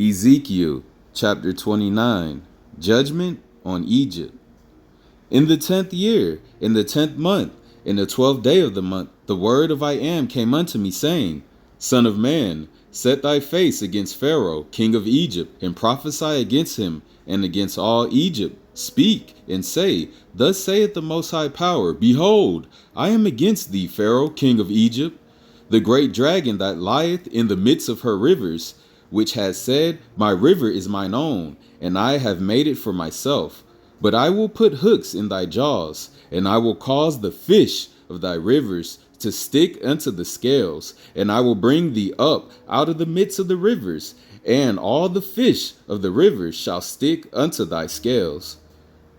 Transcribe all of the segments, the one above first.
Ezekiel chapter 29, Judgment on Egypt. In the 10th year, in the 10th month, in the 12th day of the month, the word of I am came unto me, saying, Son of man, set thy face against Pharaoh, king of Egypt, and prophesy against him and against all Egypt. Speak and say, Thus saith the Most High Power, Behold, I am against thee, Pharaoh, king of Egypt, the great dragon that lieth in the midst of her rivers, which has said, My river is mine own, and I have made it for myself. But I will put hooks in thy jaws, and I will cause the fish of thy rivers to stick unto the scales, and I will bring thee up out of the midst of the rivers, and all the fish of the rivers shall stick unto thy scales.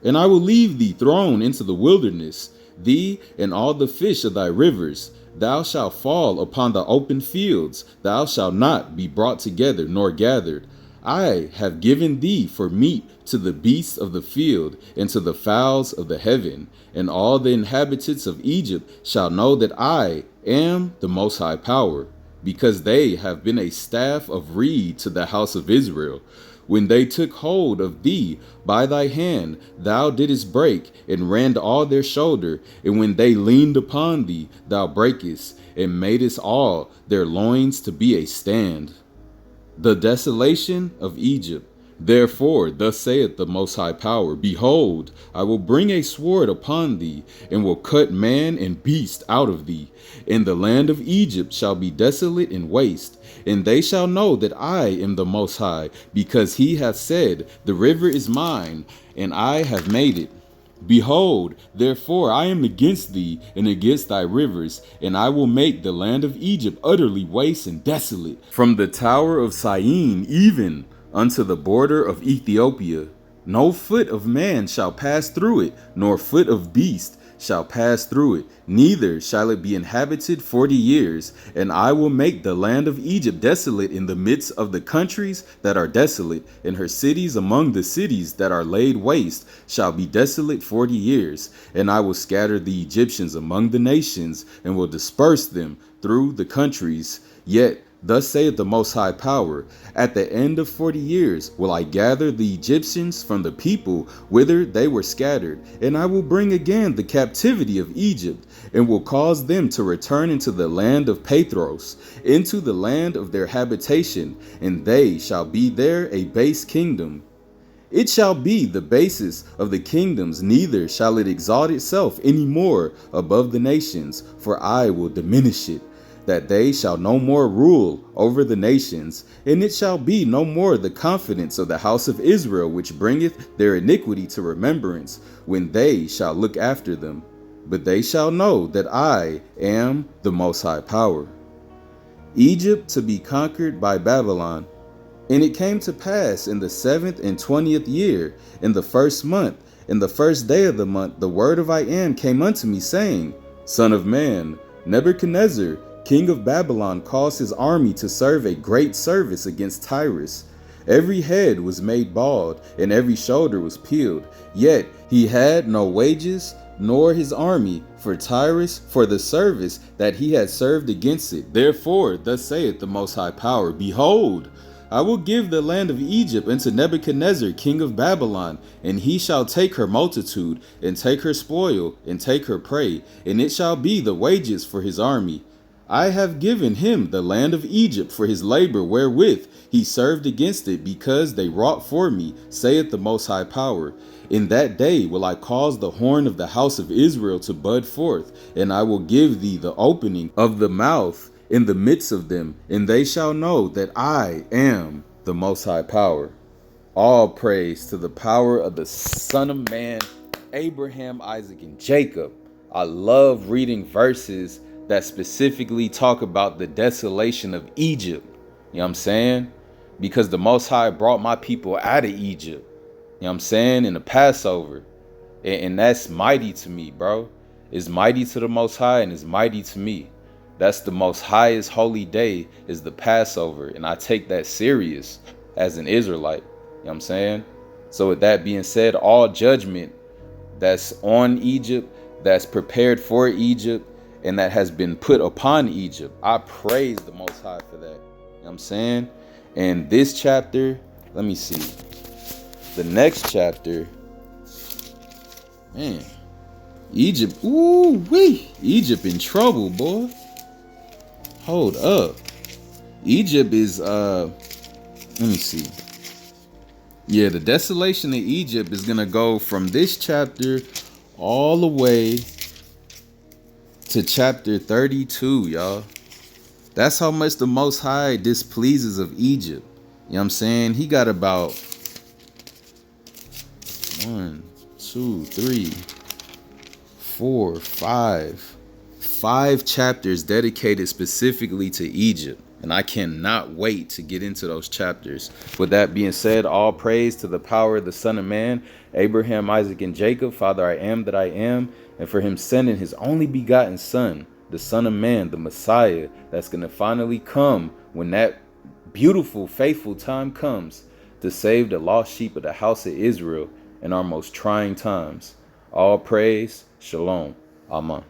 And I will leave thee thrown into the wilderness, thee and all the fish of thy rivers. Thou shalt fall upon the open fields, thou shalt not be brought together nor gathered. I have given thee for meat to the beasts of the field and to the fowls of the heaven, and all the inhabitants of Egypt shall know that I am the Most High Power, because they have been a staff of reed to the house of Israel. When they took hold of thee by thy hand, thou didst break, and rend all their shoulder. And when they leaned upon thee, thou breakest, and madest all their loins to be a stand. The desolation of Egypt. Therefore, thus saith the Most High Power, Behold, I will bring a sword upon thee, and will cut man and beast out of thee. And the land of Egypt shall be desolate and waste. And they shall know that I am the Most High, because he hath said, The river is mine, and I have made it. Behold, therefore I am against thee and against thy rivers, and I will make the land of Egypt utterly waste and desolate, from the tower of Syene even unto the border of Ethiopia. No foot of man shall pass through it, nor foot of beast shall pass through it, neither shall it be inhabited 40 years. And I will make the land of Egypt desolate in the midst of the countries that are desolate, and her cities among the cities that are laid waste shall be desolate 40 years. And I will scatter the Egyptians among the nations, and will disperse them through the countries. Yet thus saith the Most High Power, At the end of 40 years will I gather the Egyptians from the people whither they were scattered, and I will bring again the captivity of Egypt, and will cause them to return into the land of Pathros, into the land of their habitation, and they shall be there a base kingdom. It shall be the basis of the kingdoms, neither shall it exalt itself any more above the nations, for I will diminish it, that they shall no more rule over the nations, and it shall be no more the confidence of the house of Israel, which bringeth their iniquity to remembrance, when they shall look after them. But they shall know that I am the Most High Power. Egypt to be conquered by Babylon. And it came to pass in the 7th and 20th year, in the 1st month, in the 1st day of the month, the word of I am came unto me, saying, Son of man, Nebuchadnezzar, king of Babylon, caused his army to serve a great service against Tyrus. Every head was made bald, and every shoulder was peeled. Yet he had no wages, nor his army, for Tyrus, for the service that he had served against it. Therefore, thus saith the Most High Power, Behold, I will give the land of Egypt unto Nebuchadnezzar, king of Babylon, and he shall take her multitude, and take her spoil, and take her prey, and it shall be the wages for his army. I have given him the land of Egypt for his labor wherewith he served against it, because they wrought for me, saith the Most High Power. In that day will I cause the horn of the house of Israel to bud forth, and I will give thee the opening of the mouth in the midst of them, and they shall know that I am the Most High Power. All praise to the power of the Son of Man, Abraham, Isaac, and Jacob. I love reading verses that specifically talk about the desolation of Egypt. You know what I'm saying? Because the Most High brought my people out of Egypt. You know what I'm saying? In the Passover. And that's mighty to me, bro. It's mighty to the Most High, and it's mighty to me. That's the most highest holy day, is the Passover. And I take that serious as an Israelite. You know what I'm saying? So with that being said, all judgment that's on Egypt, that's prepared for Egypt, and that has been put upon Egypt, I praise the Most High for that. You know what I'm saying? And this chapter, let me see. The next chapter, man, Egypt, ooh wee, Egypt in trouble, boy. Hold up. Egypt is, let me see. Yeah, the desolation of Egypt is gonna go from this chapter all the way to chapter 32, y'all. That's how much the Most High displeases of Egypt. You know what I'm saying? He got about 1, 2, 3, 4, 5 chapters dedicated specifically to Egypt. And I cannot wait to get into those chapters. With that being said, all praise to the power of the Son of Man, Abraham, Isaac, and Jacob, Father, I am that I am, and for him sending his only begotten Son, the Son of Man, the Messiah, that's going to finally come when that beautiful, faithful time comes to save the lost sheep of the house of Israel in our most trying times. All praise, shalom, amen.